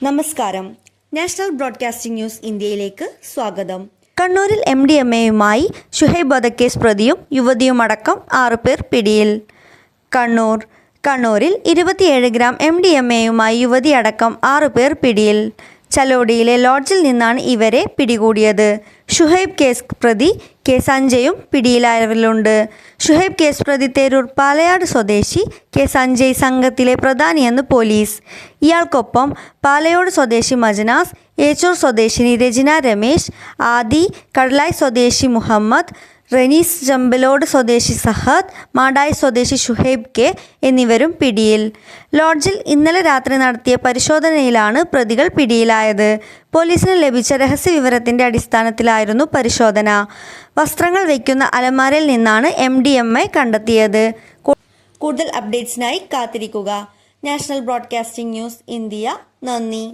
നമസ്കാരം. National broadcasting news ഇന്ത്യയിലേക്ക് സ്വാഗതം. കണ്ണൂരിൽ MDMAയുമായി ഷുഹൈബ് വധക്കേസ് പ്രതിയും യുവതിയുമടക്കം 6 പേർ പിടിയിൽ. കണ്ണൂരിൽ 27 ഗ്രാം MDMAയുമായി യുവതിയടക്കം 6 പേർ പിടിയിൽ. ചലോടിയിലെ ലോഡ്ജിൽ നിന്നാണ് ഇവരെ പിടികൂടിയത്. ഷുഹൈബ് കേസ് പ്രതി K. സഞ്ജയും പിടിയിലായവരിലുണ്ട്. ഷുഹൈബ് കേസ് പ്രതി തെരൂർ പാലയാട് സ്വദേശി, K. സഞ്ജയ് സംഘത്തിലെ പ്രധാനിയെന്ന് പോലീസ്. ഇയാൾക്കൊപ്പം പാലയോട് സ്വദേശി മജ്നാസ്, ഏച്ചൂർ സ്വദേശിനി രചന രമേശ്, ആദി, കടലായ് സ്വദേശി മുഹമ്മദ്, റനീസ്, ജമ്പലോട് സ്വദേശി സഹദ്, മാടായി സ്വദേശി ഷുഹൈബ് K എന്നിവരും പിടിയിൽ. ലോഡ്ജിൽ ഇന്നലെ രാത്രി നടത്തിയ പരിശോധനയിലാണ് പ്രതികൾ പിടിയിലായത്. പോലീസിന് ലഭിച്ച രഹസ്യവിവരത്തിൻ്റെ അടിസ്ഥാനത്തിലായിരുന്നു പരിശോധന. വസ്ത്രങ്ങൾ വയ്ക്കുന്ന അലമാരയിൽ നിന്നാണ് MDMA കണ്ടെത്തിയത്. കൂടുതൽ അപ്ഡേറ്റ്സിനായി കാത്തിരിക്കുക. National broadcasting news India. നന്ദി.